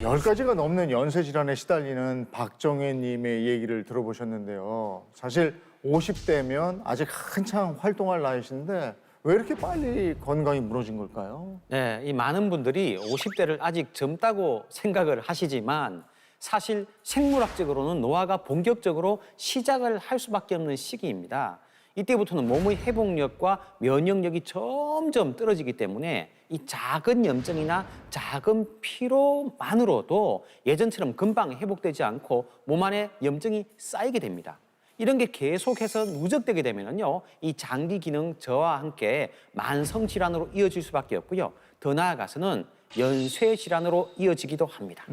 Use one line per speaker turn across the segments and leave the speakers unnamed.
10가지가 넘는 연쇄 질환에 시달리는 박정혜님의 얘기를 들어보셨는데요. 사실 50대면 아직 한창 활동할 나이신데 왜 이렇게 빨리 건강이 무너진 걸까요?
네, 이 많은 분들이 50대를 아직 젊다고 생각을 하시지만 사실 생물학적으로는 노화가 본격적으로 시작을 할 수밖에 없는 시기입니다. 이때부터는 몸의 회복력과 면역력이 점점 떨어지기 때문에 이 작은 염증이나 작은 피로만으로도 예전처럼 금방 회복되지 않고 몸 안에 염증이 쌓이게 됩니다. 이런 게 계속해서 누적되게 되면요, 이 장기 기능 저하와 함께 만성 질환으로 이어질 수밖에 없고요. 더 나아가서는 연쇄 질환으로 이어지기도 합니다.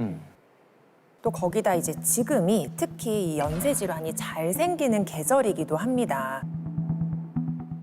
또 거기다 이제 지금이 특히 이 연쇄 질환이 잘 생기는 계절이기도 합니다.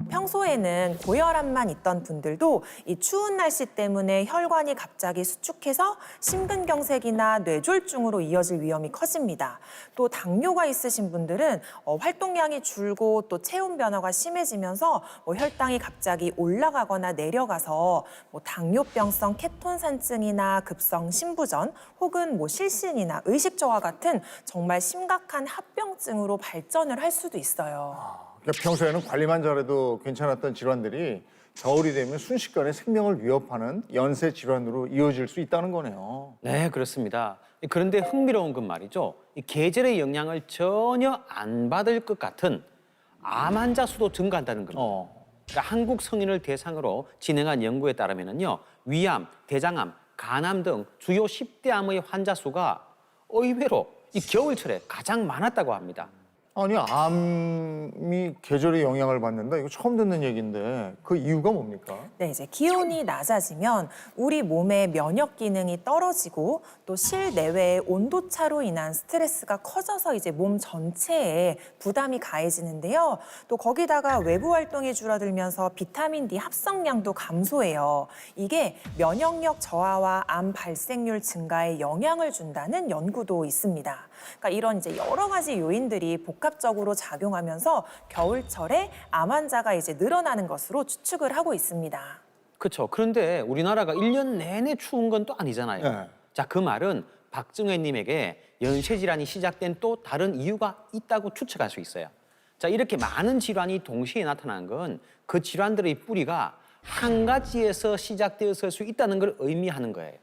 평소에는 고혈압만 있던 분들도 이 추운 날씨 때문에 혈관이 갑자기 수축해서 심근경색이나 뇌졸중으로 이어질 위험이 커집니다. 또 당뇨가 있으신 분들은 활동량이 줄고 또 체온 변화가 심해지면서 혈당이 갑자기 올라가거나 내려가서 당뇨병성 케톤산증이나 급성 심부전 혹은 실신이나 의식저하 같은 정말 심각한 합병증으로 발전을 할 수도 있어요.
그러니까 평소에는 관리만 잘해도 괜찮았던 질환들이 겨울이 되면 순식간에 생명을 위협하는 연쇄 질환으로 이어질 수 있다는 거네요.
네, 그렇습니다. 그런데 흥미로운 건 말이죠. 이 계절의 영향을 전혀 안 받을 것 같은 암 환자 수도 증가한다는 겁니다. 그러니까 한국 성인을 대상으로 진행한 연구에 따르면요, 위암, 대장암, 간암 등 주요 10대 암의 환자 수가 의외로 이 겨울철에 가장 많았다고 합니다.
아니, 암이 계절의 영향을 받는다? 이거 처음 듣는 얘기인데 그 이유가 뭡니까?
네, 이제 기온이 낮아지면 우리 몸의 면역 기능이 떨어지고 또 실내외의 온도차로 인한 스트레스가 커져서 이제 몸 전체에 부담이 가해지는데요. 또 거기다가 외부 활동이 줄어들면서 비타민 D 합성량도 감소해요. 이게 면역력 저하와 암 발생률 증가에 영향을 준다는 연구도 있습니다. 그러니까 이런 이제 여러 가지 요인들이 복합적으로 작용하면서 겨울철에 암 환자가 이제 늘어나는 것으로 추측을 하고 있습니다.
그렇죠. 그런데 우리나라가 1년 내내 추운 건 또 아니잖아요.
네.
자, 그 말은 박정혜님에게 연쇄 질환이 시작된 또 다른 이유가 있다고 추측할 수 있어요. 자, 이렇게 많은 질환이 동시에 나타나는 건 그 질환들의 뿌리가 한 가지에서 시작되었을 수 있다는 걸 의미하는 거예요.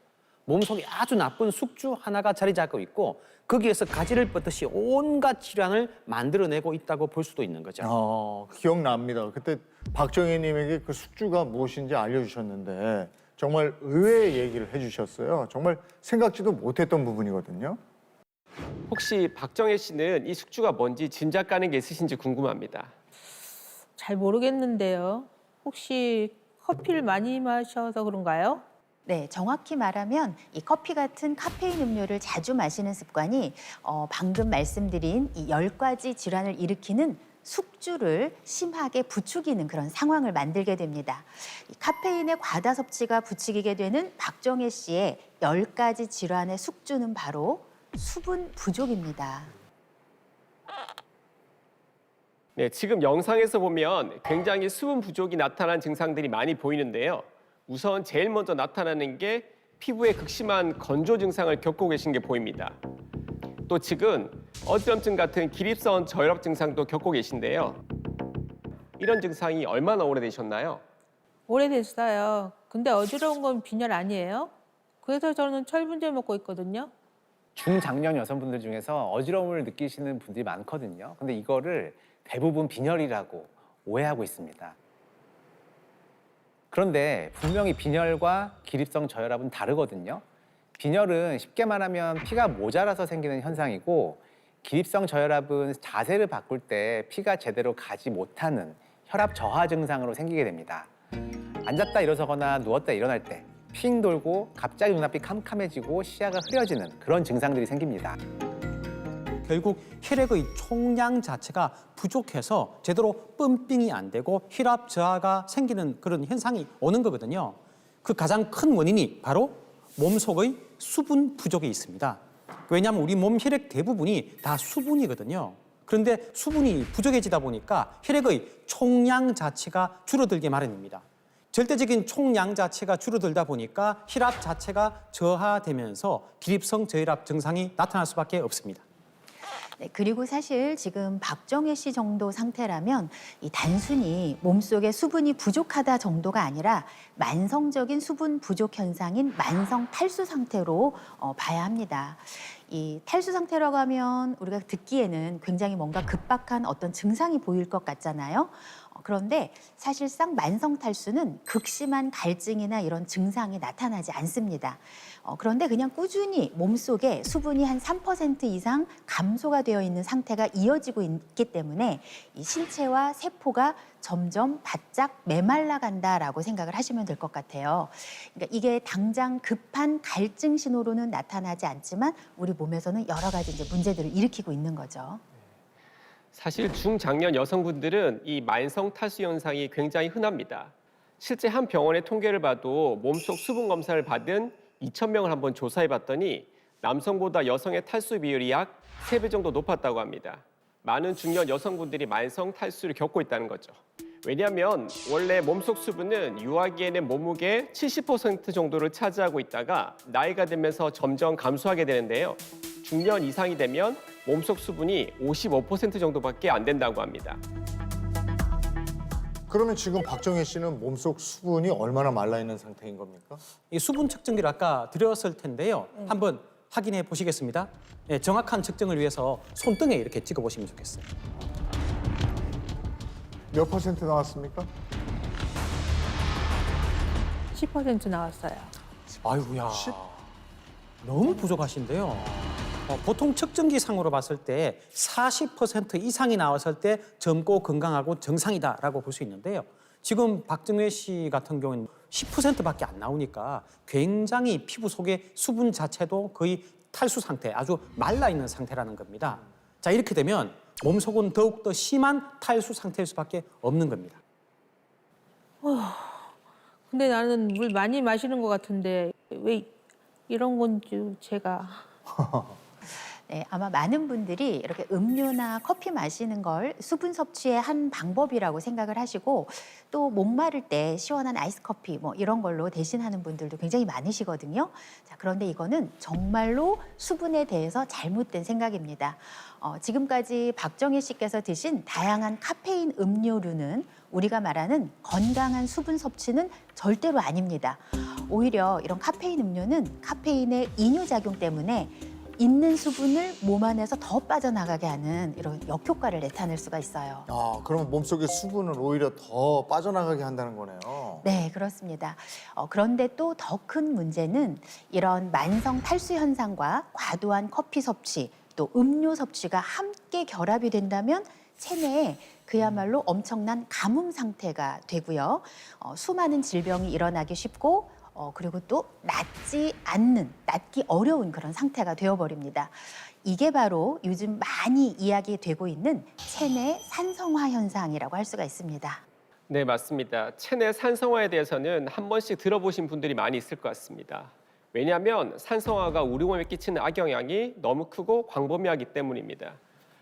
몸속에 아주 나쁜 숙주 하나가 자리 잡고 있고 거기에서 가지를 뻗듯이 온갖 질환을 만들어내고 있다고 볼 수도 있는 거죠.
기억납니다. 그때 박정혜님에게 그 숙주가 무엇인지 알려주셨는데 정말 의외의 얘기를 해주셨어요. 정말 생각지도 못했던 부분이거든요.
혹시 박정혜 씨는 이 숙주가 뭔지 짐작 가는 게 있으신지 궁금합니다.
잘 모르겠는데요. 혹시 커피를 많이 마셔서 그런가요?
네, 정확히 말하면 이 커피 같은 카페인 음료를 자주 마시는 습관이 방금 말씀드린 이 10가지 질환을 일으키는 숙주를 심하게 부추기는 그런 상황을 만들게 됩니다. 이 카페인의 과다 섭취가 부추기게 되는 박정혜 씨의 10가지 질환의 숙주는 바로 수분 부족입니다.
네, 지금 영상에서 보면 굉장히 수분 부족이 나타난 증상들이 많이 보이는데요. 우선 제일 먼저 나타나는 게 피부에 극심한 건조 증상을 겪고 계신 게 보입니다. 또 지금 어지럼증 같은 기립성 저혈압 증상도 겪고 계신데요. 이런 증상이 얼마나 오래되셨나요?
오래됐어요. 근데 어지러운 건 빈혈 아니에요? 그래서 저는 철분제 먹고 있거든요.
중장년 여성분들 중에서 어지러움을 느끼시는 분들이 많거든요. 근데 이거를 대부분 빈혈이라고 오해하고 있습니다. 그런데 분명히 빈혈과 기립성 저혈압은 다르거든요. 빈혈은 쉽게 말하면 피가 모자라서 생기는 현상이고 기립성 저혈압은 자세를 바꿀 때 피가 제대로 가지 못하는 혈압 저하 증상으로 생기게 됩니다. 앉았다 일어서거나 누웠다 일어날 때 핑 돌고 갑자기 눈앞이 캄캄해지고 시야가 흐려지는 그런 증상들이 생깁니다.
결국 혈액의 총량 자체가 부족해서 제대로 펌핑이 안 되고 혈압 저하가 생기는 그런 현상이 오는 거거든요. 그 가장 큰 원인이 바로 몸속의 수분 부족에 있습니다. 왜냐하면 우리 몸 혈액 대부분이 다 수분이거든요. 그런데 수분이 부족해지다 보니까 혈액의 총량 자체가 줄어들게 마련입니다. 절대적인 총량 자체가 줄어들다 보니까 혈압 자체가 저하되면서 기립성 저혈압 증상이 나타날 수밖에 없습니다.
네, 그리고 사실 지금 박정혜 씨 정도 상태라면 이 단순히 몸속에 수분이 부족하다 정도가 아니라 만성적인 수분 부족 현상인 만성 탈수 상태로 봐야 합니다. 이 탈수 상태라고 하면 우리가 듣기에는 굉장히 뭔가 급박한 어떤 증상이 보일 것 같잖아요. 그런데 사실상 만성 탈수는 극심한 갈증이나 이런 증상이 나타나지 않습니다. 그런데 그냥 꾸준히 몸속에 수분이 한 3% 이상 감소가 되어 있는 상태가 이어지고 있기 때문에 이 신체와 세포가 점점 바짝 메말라간다라고 생각을 하시면 될 것 같아요. 그러니까 이게 당장 급한 갈증 신호로는 나타나지 않지만 우리 몸에서는 여러 가지 이제 문제들을 일으키고 있는 거죠.
사실 중장년 여성분들은 이 만성 탈수 현상이 굉장히 흔합니다. 실제 한 병원의 통계를 봐도 몸속 수분 검사를 받은 2,000명을 한번 조사해 봤더니 남성보다 여성의 탈수 비율이 약 3배 정도 높았다고 합니다. 많은 중년 여성분들이 만성 탈수를 겪고 있다는 거죠. 왜냐하면 원래 몸속 수분은 유아기에는 몸무게의 70% 정도를 차지하고 있다가 나이가 들면서 점점 감소하게 되는데요. 중년 이상이 되면 몸속 수분이 55% 정도밖에 안 된다고 합니다.
그러면 지금 박정혜 씨는 몸속 수분이 얼마나 말라 있는 상태인 겁니까?
이 수분 측정기를 아까 드렸을 텐데요. 한번 확인해 보시겠습니다. 예, 정확한 측정을 위해서 손등에 이렇게 찍어 보시면 좋겠어요.
몇 퍼센트 나왔습니까?
10% 나왔어요.
아이고야. 너무 부족하신데요. 보통 측정기 상으로 봤을 때 40% 이상이 나왔을 때 젊고 건강하고 정상이다라고 볼 수 있는데요. 지금 박정혜 씨 같은 경우는 10%밖에 안 나오니까 굉장히 피부 속의 수분 자체도 거의 탈수 상태, 아주 말라 있는 상태라는 겁니다. 자, 이렇게 되면 몸속은 더욱더 심한 탈수 상태일 수밖에 없는 겁니다.
근데 나는 물 많이 마시는 것 같은데 왜 이런 건지 제가.
네, 아마 많은 분들이 이렇게 음료나 커피 마시는 걸 수분 섭취의 한 방법이라고 생각을 하시고 또 목마를 때 시원한 아이스 커피 뭐 이런 걸로 대신하는 분들도 굉장히 많으시거든요. 자, 그런데 이거는 정말로 수분에 대해서 잘못된 생각입니다. 지금까지 박정혜 씨께서 드신 다양한 카페인 음료류는 우리가 말하는 건강한 수분 섭취는 절대로 아닙니다. 오히려 이런 카페인 음료는 카페인의 이뇨작용 때문에 있는 수분을 몸 안에서 더 빠져나가게 하는 이런 역효과를 나타낼 수가 있어요.
아, 그러면 몸속의 수분은 오히려 더 빠져나가게 한다는 거네요.
네, 그렇습니다. 그런데 또 더 큰 문제는 이런 만성 탈수 현상과 과도한 커피 섭취, 또 음료 섭취가 함께 결합이 된다면 체내에 그야말로 엄청난 가뭄 상태가 되고요. 수많은 질병이 일어나기 쉽고 그리고 또 낫기 어려운 그런 상태가 되어버립니다. 이게 바로 요즘 많이 이야기되고 있는 체내 산성화 현상이라고 할 수가 있습니다.
네, 맞습니다. 체내 산성화에 대해서는 한 번씩 들어보신 분들이 많이 있을 것 같습니다. 왜냐하면 산성화가 우리 몸에 끼치는 악영향이 너무 크고 광범위하기 때문입니다.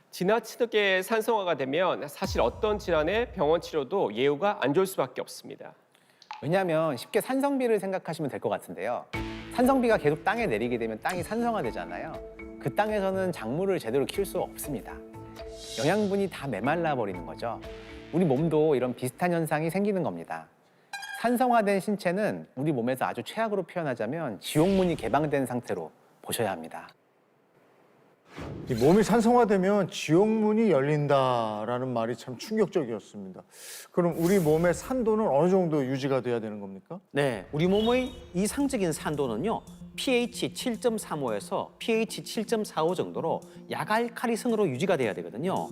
지나치게 산성화가 되면 사실 어떤 질환의 병원 치료도 예후가 안 좋을 수밖에 없습니다.
왜냐하면 쉽게 산성비를 생각하시면 될 것 같은데요. 산성비가 계속 땅에 내리게 되면 땅이 산성화되잖아요. 그 땅에서는 작물을 제대로 키울 수 없습니다. 영양분이 다 메말라 버리는 거죠. 우리 몸도 이런 비슷한 현상이 생기는 겁니다. 산성화된 신체는 우리 몸에서 아주 최악으로 표현하자면 지옥문이 개방된 상태로 보셔야 합니다.
이 몸이 산성화되면 지옥문이 열린다라는 말이 참 충격적이었습니다. 그럼 우리 몸의 산도는 어느 정도 유지가 돼야 되는 겁니까?
네, 우리 몸의 이상적인 산도는요, pH 7.35에서 pH 7.45 정도로 약알칼리성으로 유지가 돼야 되거든요.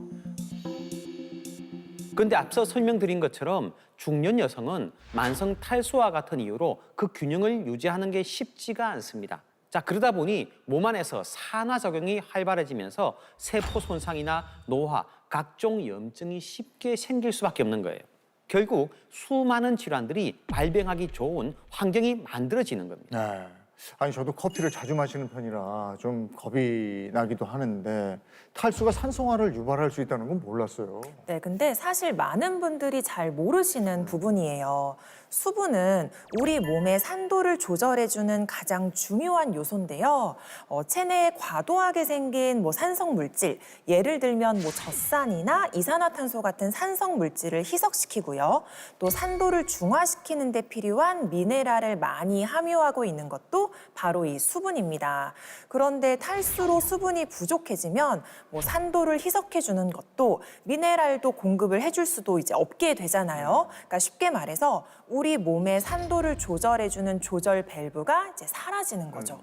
그런데 앞서 설명드린 것처럼 중년 여성은 만성 탈수와 같은 이유로 그 균형을 유지하는 게 쉽지가 않습니다. 자, 그러다 보니 몸 안에서 산화작용이 활발해지면서 세포 손상이나 노화, 각종 염증이 쉽게 생길 수밖에 없는 거예요. 결국 수많은 질환들이 발병하기 좋은 환경이 만들어지는 겁니다.
네. 아니 저도 커피를 자주 마시는 편이라 좀 겁이 나기도 하는데 탈수가 산성화를 유발할 수 있다는 건 몰랐어요.
네, 근데 사실 많은 분들이 잘 모르시는 부분이에요. 수분은 우리 몸의 산도를 조절해주는 가장 중요한 요소인데요. 체내에 과도하게 생긴 산성 물질, 예를 들면 젖산이나 이산화탄소 같은 산성 물질을 희석시키고요. 또 산도를 중화시키는 데 필요한 미네랄을 많이 함유하고 있는 것도 바로 이 수분입니다. 그런데 탈수로 수분이 부족해지면 산도를 희석해주는 것도 미네랄도 공급을 해줄 수도 이제 없게 되잖아요. 그러니까 쉽게 말해서 우리 몸의 산도를 조절해주는 조절 밸브가 이제 사라지는 거죠.